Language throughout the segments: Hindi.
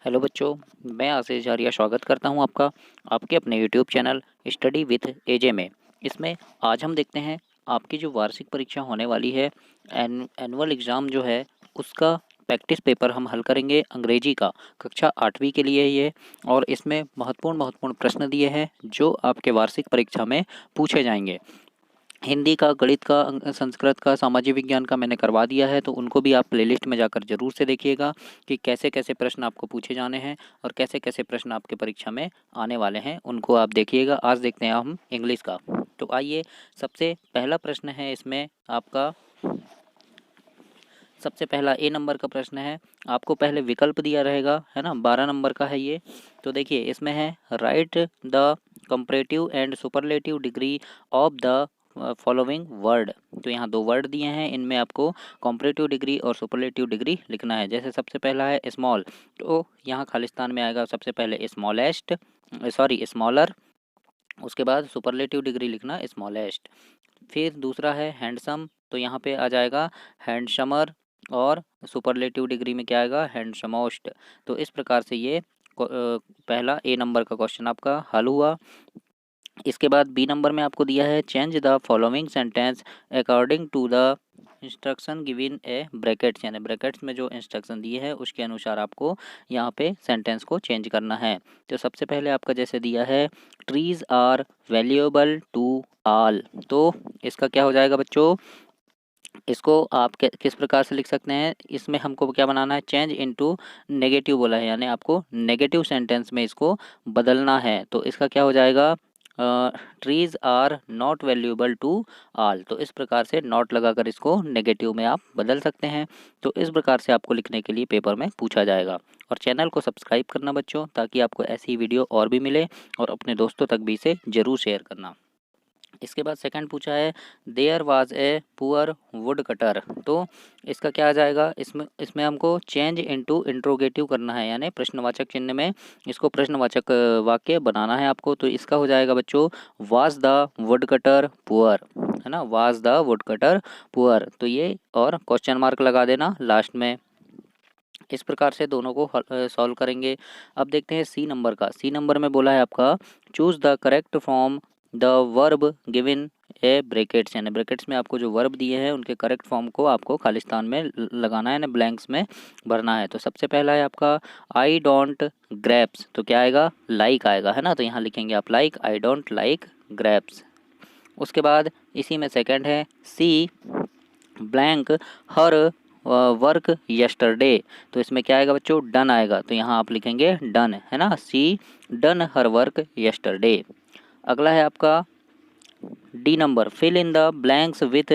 हेलो बच्चों, मैं आशीष आर्या स्वागत करता हूं आपका आपके अपने यूट्यूब चैनल स्टडी विथ एजे में। इसमें आज हम देखते हैं आपकी जो वार्षिक परीक्षा होने वाली है, एनुअल एग्ज़ाम जो है उसका प्रैक्टिस पेपर हम हल करेंगे अंग्रेजी का, कक्षा 8वीं के लिए ये। और इसमें महत्वपूर्ण महत्वपूर्ण प्रश्न दिए हैं जो आपके वार्षिक परीक्षा में पूछे जाएंगे। हिंदी का, गणित का, संस्कृत का, सामाजिक विज्ञान का मैंने करवा दिया है, तो उनको भी आप प्लेलिस्ट में जाकर ज़रूर से देखिएगा कि कैसे कैसे प्रश्न आपको पूछे जाने हैं और कैसे कैसे प्रश्न आपके परीक्षा में आने वाले हैं, उनको आप देखिएगा। आज देखते हैं हम इंग्लिश का। तो आइए, सबसे पहला प्रश्न है इसमें आपका, सबसे पहला ए नंबर का प्रश्न है। आपको पहले विकल्प दिया रहेगा, है ना, 12 नंबर का है ये। तो देखिए इसमें है, write the comparative and superlative degree of the following word. तो यहाँ दो वर्ड दिए हैं, इनमें आपको कंपैरेटिव डिग्री और सुपरलेटिव डिग्री लिखना है। जैसे सबसे पहला है स्मॉल, तो यहाँ खालिस्तान में आएगा सबसे पहले स्मॉलेस्ट, सॉरी स्मॉलर। उसके बाद सुपरलेटिव डिग्री लिखना स्मॉलेस्ट। फिर दूसरा है हैंडसम, तो यहाँ पे आ जाएगा हैंडसमर, और सुपरलेटिव डिग्री में क्या आएगा, हैंडसमोस्ट। तो इस प्रकार से ये पहला ए नंबर का क्वेश्चन आपका हल हुआ। इसके बाद बी नंबर में आपको दिया है, change the following sentence according to the instruction given a brackets, यानी ब्रैकेट्स में जो इंस्ट्रक्शन दिए हैं उसके अनुसार आपको यहाँ पे सेंटेंस को चेंज करना है। तो सबसे पहले आपका जैसे दिया है, trees are valuable to all, तो इसका क्या हो जाएगा बच्चों, इसको आप किस प्रकार से लिख सकते हैं, इसमें हमको क्या बनाना है, चेंज इनटू नेगेटिव बोला है, यानी आपको नेगेटिव सेंटेंस में इसको बदलना है। तो इसका क्या हो जाएगा, trees are not valuable to all. तो इस प्रकार से नॉट लगाकर इसको नेगेटिव में आप बदल सकते हैं। तो इस प्रकार से आपको लिखने के लिए पेपर में पूछा जाएगा। और चैनल को सब्सक्राइब करना बच्चों, ताकि आपको ऐसी वीडियो और भी मिले, और अपने दोस्तों तक भी इसे ज़रूर शेयर करना। इसके बाद सेकंड पूछा है, there was a poor wood cutter. तो इसका क्या आ जाएगा, इसमें हमको चेंज इनटू इंट्रोगेटिव करना है, यानी प्रश्नवाचक चिन्ह में इसको प्रश्नवाचक वाक्य बनाना है आपको। तो इसका हो जाएगा बच्चों, was the wood cutter poor, है ना, was the wood cutter poor. तो ये और क्वेश्चन मार्क लगा देना लास्ट में। इस प्रकार से दोनों को सॉल्व करेंगे। अब देखते हैं सी नंबर का। सी नंबर में बोला है आपका, choose the correct form the verb given a brackets, यानी ब्रैकेट्स में आपको जो वर्ब दिए हैं उनके करेक्ट फॉर्म को आपको खालिस्तान में लगाना है ना, ब्लैंक्स में भरना है। तो सबसे पहला है आपका, आई डोंट ग्रेप्स, तो क्या आएगा, लाइक आएगा, है ना। तो यहाँ लिखेंगे आप like, I don't like grapes. उसके बाद इसी में सेकंड है, सी ब्लैंक हर वर्क यस्टरडे। तो इसमें क्या आएगा बच्चों, डन आएगा। तो यहाँ आप लिखेंगे डन, है ना, see done her work yesterday. अगला है आपका D number, fill in the blanks with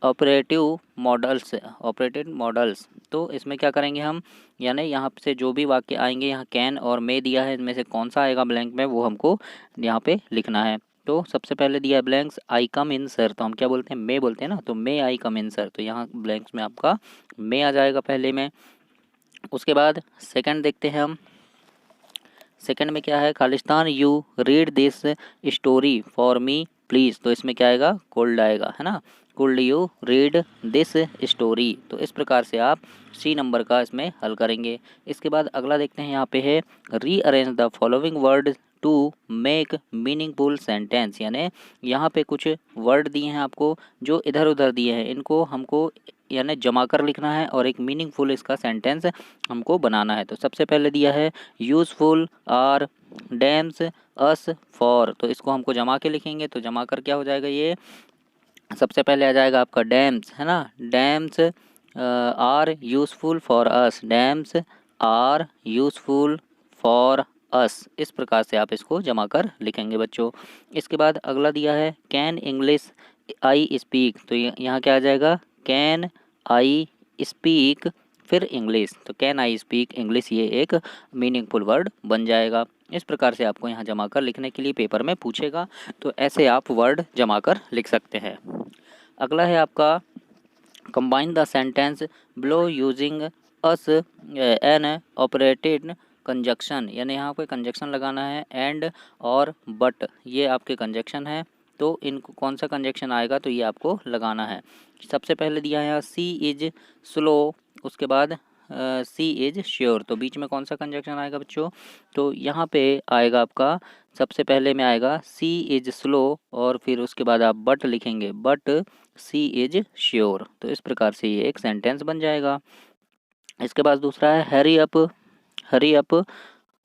operative models, operated models. तो इसमें क्या करेंगे हम, यानी यहाँ से जो भी वाक्य आएंगे, यहाँ कैन और मे दिया है, इनमें से कौन सा आएगा ब्लैंक में, वो हमको यहाँ पे लिखना है। तो सबसे पहले दिया है ब्लैंक्स, आई कम इन सर, तो हम क्या बोलते हैं, मे बोलते हैं ना, तो मे आई कम इन सर। तो यहाँ ब्लैंक्स में आपका मे आ जाएगा पहले में। उसके बाद सेकंड देखते हैं हम। सेकंड में क्या है, Khalistan you read this story for me please. तो इसमें क्या आएगा, कोल्ड आएगा, है ना, cold you read this story. तो इस प्रकार से आप सी नंबर का इसमें हल करेंगे। इसके बाद अगला देखते हैं, यहाँ पे है, rearrange the following word to make meaningful sentence, यानी यहाँ पे कुछ वर्ड दिए हैं आपको जो इधर उधर दिए हैं, इनको हमको यानी जमा कर लिखना है और एक मीनिंगफुल इसका सेंटेंस हमको बनाना है। तो सबसे पहले दिया है, useful are dams us for. तो इसको हमको जमा के लिखेंगे, तो जमा कर क्या हो जाएगा, ये सबसे पहले आ जाएगा आपका डैम्स, है ना, dams are useful for us, dams are useful for us. इस प्रकार से आप इसको जमा कर लिखेंगे बच्चों। इसके बाद अगला दिया है, कैन इंग्लिश आई स्पीक। तो यहाँ क्या आ जाएगा, कैन आई स्पीक फिर इंग्लिश। तो कैन आई स्पीक इंग्लिश, ये एक मीनिंगफुल वर्ड बन जाएगा। इस प्रकार से आपको यहाँ जमा कर लिखने के लिए पेपर में पूछेगा, तो ऐसे आप वर्ड जमा कर लिख सकते हैं। अगला है आपका, combine the sentence below using us an operated conjunction, यानी यहाँ पे कंजक्शन लगाना है, एंड और बट, ये आपके कंजक्शन है। तो इनको कौन सा कंजक्शन आएगा, तो ये आपको लगाना है। सबसे पहले दिया है, सी इज स्लो, उसके बाद सी इज श्योर। तो बीच में कौन सा कंजक्शन आएगा बच्चों? तो यहाँ पे आएगा आपका, सबसे पहले में आएगा सी इज स्लो, और फिर उसके बाद आप बट लिखेंगे, बट सी इज श्योर। तो इस प्रकार से ये एक सेंटेंस बन जाएगा। इसके बाद दूसरा है हरी अप, हरी अप।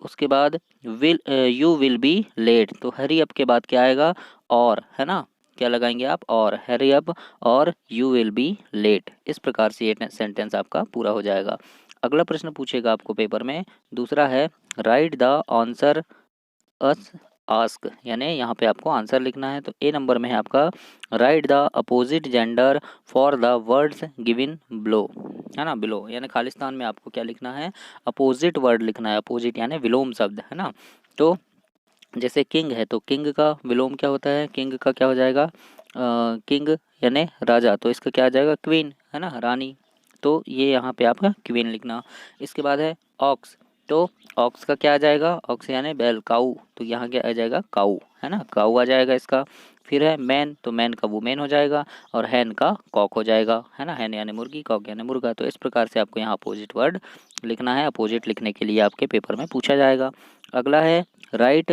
उसके बाद will, you will be late. तो हरी अप के बाद क्या आएगा? और, है ना, क्या लगाएंगे आप? और, हरी अप और यू विल बी लेट। इस प्रकार से ये सेंटेंस आपका पूरा हो जाएगा। अगला प्रश्न पूछेगा आपको पेपर में, दूसरा है write the answer us ask, यानी यहाँ पे आपको आंसर लिखना है। तो ए नंबर में है आपका right the opposite gender for the words given below, है ना, बिलो, यानी खालिस्तान में आपको क्या लिखना है? अपोजिट वर्ड लिखना है। अपोजिट यानी विलोम शब्द, है ना। तो जैसे किंग है, तो किंग का विलोम क्या होता है? किंग का क्या हो जाएगा? किंग यानी राजा, तो इसका क्या आ जाएगा? क्वीन, है ना, रानी। तो ये यहाँ पे आपका क्वीन लिखना। इसके बाद है ऑक्स, तो ऑक्स का क्या आ जाएगा? ऑक्स यानी बैल, काऊ, तो यहाँ क्या आ जाएगा? काऊ, है ना, काऊ आ जाएगा इसका। फिर है मैन, तो मैन का वुमेन हो जाएगा, और हैन का कॉक हो जाएगा, है ना, हैन यानी मुर्गी, कॉक यानी मुर्गा। तो इस प्रकार से आपको यहाँ अपोजिट वर्ड लिखना है। अपोजिट लिखने के लिए आपके पेपर में पूछा जाएगा। अगला है right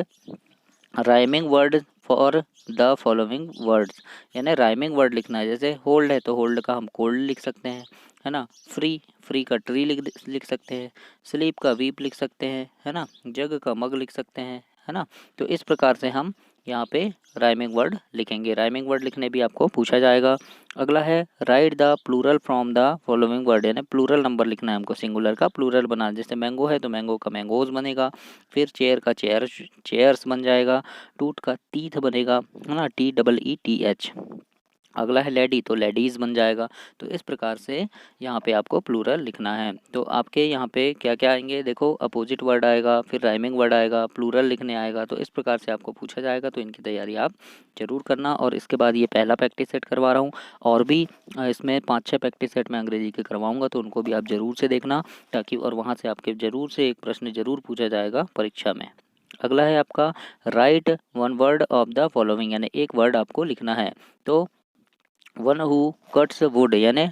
rhyming word for the following words, यानी राइमिंग वर्ड लिखना है। जैसे होल्ड है, तो होल्ड का हम कोल्ड लिख सकते हैं, है ना। फ्री, फ्री का ट्री लिख सकते हैं। स्लीप का वीप लिख सकते हैं, है ना। जग का मग लिख सकते हैं, है ना। तो इस प्रकार से हम यहाँ पे राइमिंग वर्ड लिखेंगे। राइमिंग वर्ड लिखने भी आपको पूछा जाएगा। अगला है write the plural from the following word, यानी प्लूरल नंबर लिखना है हमको, सिंगुलर का प्लूरल बना। जैसे मैंगो है, तो मैंगो का मैंगोज बनेगा। फिर चेयर का चेयर्स बन जाएगा। टूथ का टीथ बनेगा, है ना, TEETH। अगला है लेडी, तो लेडीज़ बन जाएगा। तो इस प्रकार से यहाँ पे आपको प्लूरल लिखना है। तो आपके यहाँ पे क्या क्या आएंगे? देखो, अपोजिट वर्ड आएगा, फिर राइमिंग वर्ड आएगा, प्लूरल लिखने आएगा। तो इस प्रकार से आपको पूछा जाएगा, तो इनकी तैयारी आप जरूर करना। और इसके बाद ये पहला प्रैक्टिस सेट करवा रहा हूँ, और भी इसमें 5-6 प्रैक्टिस सेट मैं अंग्रेजी के करवाऊँगा, तो उनको भी आप ज़रूर से देखना, ताकि और वहाँ से आपके ज़रूर से एक प्रश्न ज़रूर पूछा जाएगा परीक्षा में। अगला है आपका right one word of the following, यानी एक वर्ड आपको लिखना है। तो वन हु कट्स वुड, यानी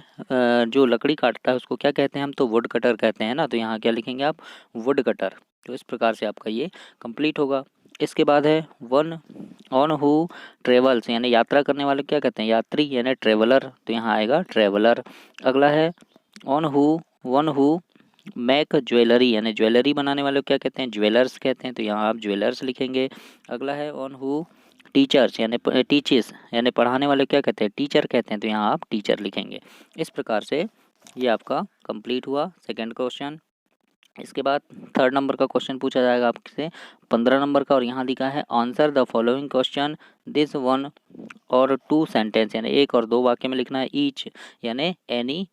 जो लकड़ी काटता है उसको क्या कहते हैं हम? तो वुड कटर कहते हैं ना। तो यहाँ क्या लिखेंगे आप? Would cutter. तो इस प्रकार से आपका ये कंप्लीट होगा। इसके बाद है वन ऑन हु ट्रेवल्स, यानी यात्रा करने वाले क्या कहते हैं? यात्री, यानी ट्रेवलर। तो यहाँ आएगा ट्रेवलर। अगला है on who one who make jewellery, यानी ज्वेलरी बनाने वाले को क्या कहते हैं? ज्वेलर्स कहते हैं। तो यहाँ आप ज्वेलर्स लिखेंगे। अगला है ऑन हु टीचर्स, यानी टीचर्स, यानी पढ़ाने वाले क्या कहते हैं? टीचर कहते हैं। तो यहाँ आप टीचर लिखेंगे। इस प्रकार से ये आपका कंप्लीट हुआ सेकंड क्वेश्चन। इसके बाद थर्ड नंबर का क्वेश्चन पूछा जाएगा आपसे 15 नंबर का, और यहाँ लिखा है answer the following question this one और टू सेंटेंस, यानी एक और दो वाक्य में लिखना है। ईच यानी एनी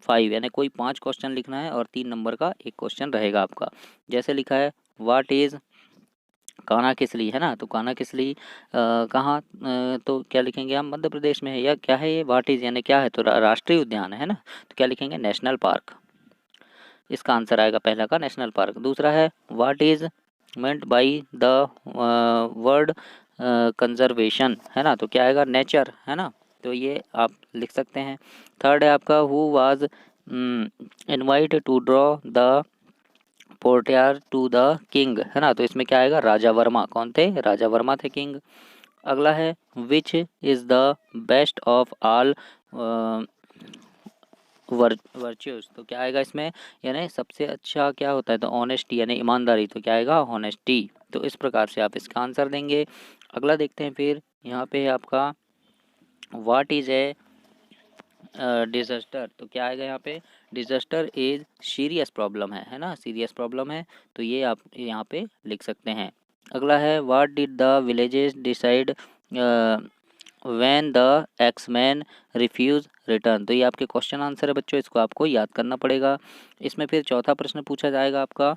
5, यानी कोई 5 क्वेश्चन लिखना है, और 3 नंबर का एक क्वेश्चन रहेगा आपका। जैसे लिखा है व्हाट इज़ कान्हा किसली, है ना। तो कान्हा किसली कहाँ, तो क्या लिखेंगे हम? मध्य प्रदेश में है। या क्या है ये? व्हाट इज़ यानी क्या है? तो राष्ट्रीय उद्यान है ना। तो क्या लिखेंगे? National park. इसका आंसर आएगा पहला का नेशनल पार्क। दूसरा है what is meant by the word conservation, है ना। तो क्या आएगा? नेचर, है ना। तो ये आप लिख सकते हैं। थर्ड है आपका who was invite to draw the portiere to the king, है ना। तो इसमें क्या आएगा? राजा वर्मा। कौन थे? राजा वर्मा थे किंग। अगला है which is the best of all virtues. तो क्या आएगा इसमें? यानी सबसे अच्छा क्या होता है? तो ऑनेस्टी, यानी ईमानदारी। तो क्या आएगा? ऑनेस्टी। तो इस प्रकार से आप इसका आंसर देंगे। अगला देखते हैं फिर, यहाँ पे है आपका व्हाट इज़ ए डिजास्टर। तो क्या आएगा यहाँ पे? डिजास्टर इज सीरियस प्रॉब्लम है ना, सीरियस प्रॉब्लम है। तो ये आप यहाँ पे लिख सकते हैं। अगला है what did the villages decide when the axeman refuse return. तो ये आपके क्वेश्चन आंसर है बच्चों, इसको आपको याद करना पड़ेगा। इसमें फिर चौथा प्रश्न पूछा जाएगा आपका।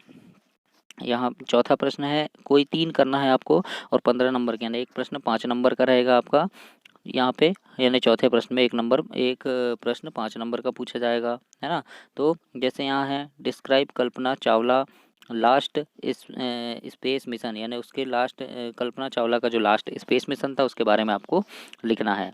यहाँ चौथा प्रश्न है, कोई 3 करना है आपको, और 15 नंबर के, यानी एक प्रश्न 5 नंबर का रहेगा आपका यहाँ पे, यानी चौथे प्रश्न में एक प्रश्न 5 नंबर का पूछा जाएगा, है ना। तो जैसे यहाँ है describe Kalpana Chawla last space mission, यानी उसके लास्ट कल्पना चावला का जो लास्ट स्पेस मिशन था उसके बारे में आपको लिखना है।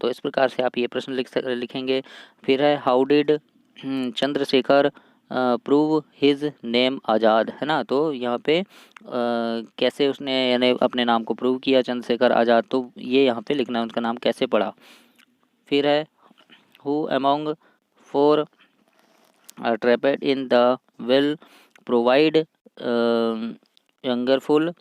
तो इस प्रकार से आप ये प्रश्न लिखेंगे। फिर है how did Chandrashekhar prove his name Azad, है ना। तो यहाँ पे कैसे उसने यानी अपने नाम को प्रूव किया चंद्रशेखर आज़ाद, तो ये यहाँ पे लिखना है उनका नाम कैसे पड़ा। फिर है who among four trapped in the well provide youngerful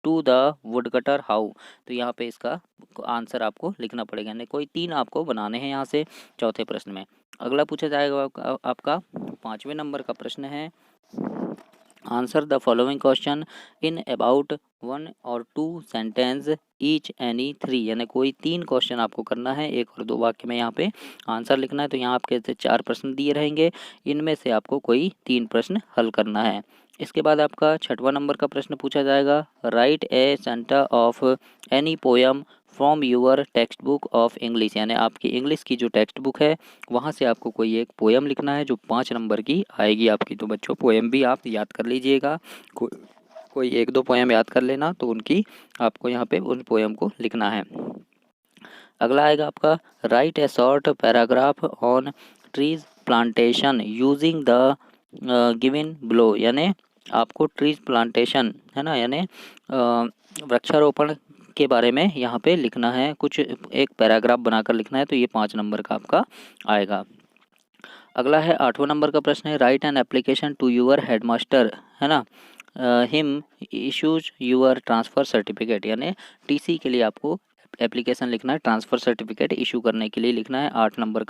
to the woodcutter how, तो यहाँ पे इसका आंसर आपको लिखना पड़ेगा, यानी कोई 3 आपको बनाने हैं यहाँ से चौथे प्रश्न में। अगला पूछा जाएगा आपका 5वें नंबर का प्रश्न है, answer the following question in about 1 और 2 सेंटेंस ईच एनी 3, यानी कोई 3 क्वेश्चन आपको करना है, 1 और 2 वाक्य में यहाँ पे आंसर लिखना है। तो यहाँ आपके से 4 प्रश्न दिए रहेंगे, इनमें से आपको कोई 3 प्रश्न हल करना है। इसके बाद आपका 6वां नंबर का प्रश्न पूछा जाएगा, right A centre of any poem from your text book of English, यानी आपकी इंग्लिश की जो टेक्स्ट बुक है वहाँ से आपको कोई एक पोयम लिखना है जो 5 नंबर की आएगी आपकी। तो बच्चों पोयम भी आप याद कर लीजिएगा, कोई 1-2 पोयम याद कर लेना, तो उनकी आपको यहाँ पे उन पोयम को लिखना है। अगला आएगा आपका right A short paragraph on trees plantation using the given below, यानी आपको ट्रीज प्लांटेशन, है ना, यानी वृक्षारोपण के बारे में यहाँ पे लिखना है, कुछ एक पैराग्राफ बनाकर लिखना है, तो ये 5 नंबर का आपका आएगा। अगला है 8वां नंबर का प्रश्न है, write an application to your headmaster, है ना, him issues your transfer certificate, यानी टीसी के लिए आपको एप्लीकेशन लिखना है, ट्रांसफ़र सर्टिफिकेट इशू करने के लिए लिखना है। 8 नंबर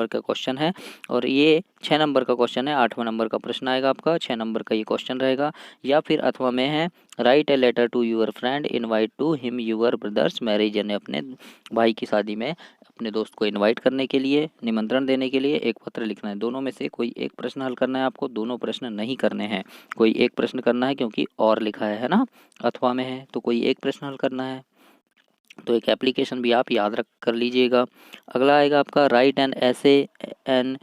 का क्वेश्चन है, और ये 6 नंबर का क्वेश्चन है। 8वां नंबर का प्रश्न आएगा आपका, 6 नंबर का ये क्वेश्चन रहेगा। या फिर अथवा में है, write a letter to your friend invite to him your brother's marriage, यानी अपने भाई की शादी में अपने दोस्त को इनवाइट करने के लिए, निमंत्रण देने के लिए एक पत्र लिखना है। दोनों में से कोई एक प्रश्न हल करना है आपको, दोनों प्रश्न नहीं करने हैं, कोई एक प्रश्न करना है, क्योंकि और लिखा है ना, अथवा में है, तो कोई एक प्रश्न हल करना है। तो एक एप्लीकेशन भी आप याद रख कर लीजिएगा। अगला आएगा आपका write an essay an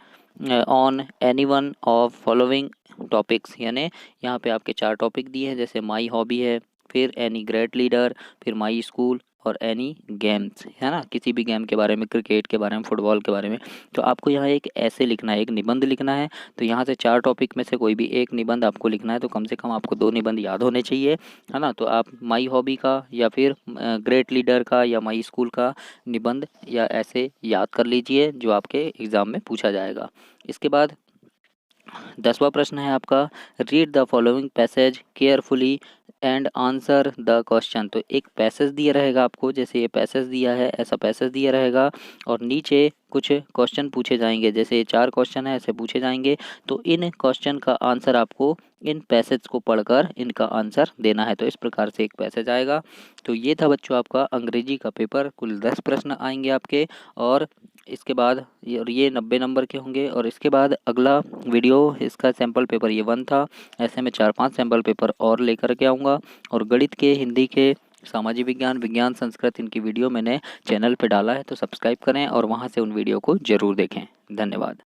on any one of following topics, यानी यहाँ पे आपके 4 टॉपिक दिए हैं, जैसे माई हॉबी है, फिर एनी ग्रेट लीडर, फिर माई स्कूल और एनी गेम्स, है ना, किसी भी गेम के बारे में, क्रिकेट के बारे में, फुटबॉल के बारे में। तो आपको यहाँ एक ऐसे लिखना है, एक निबंध लिखना है। तो यहाँ से 4 टॉपिक में से कोई भी एक निबंध आपको लिखना है, तो कम से कम आपको 2 निबंध याद होने चाहिए, है ना। तो आप माई हॉबी का या फिर ग्रेट लीडर का या माई स्कूल का निबंध या ऐसे याद कर लीजिए, जो आपके एग्ज़ाम में पूछा जाएगा। इसके बाद 10वां प्रश्न है आपका, read the following passage carefully and answer the question. तो एक पैसेज दिया रहेगा आपको, जैसे ये पैसेज दिया है, ऐसा पैसेज दिया रहेगा, और नीचे कुछ क्वेश्चन पूछे जाएंगे, जैसे ये 4 क्वेश्चन है ऐसे पूछे जाएंगे। तो इन क्वेश्चन का आंसर आपको इन पैसेज को पढ़कर इनका आंसर देना है। तो इस प्रकार से एक पैसेज आएगा। तो ये था बच्चों आपका अंग्रेजी का पेपर, कुल 10 प्रश्न आएंगे आपके, और इसके बाद ये 90 नंबर के होंगे। और इसके बाद अगला वीडियो, इसका सैम्पल पेपर ये 1 था, ऐसे में 4-5 सैम्पल पेपर और लेकर के आऊँगा। और गणित के, हिंदी के, सामाजिक विज्ञान, विज्ञान, संस्कृत, इनकी वीडियो मैंने चैनल पे डाला है, तो सब्सक्राइब करें और वहाँ से उन वीडियो को ज़रूर देखें। धन्यवाद।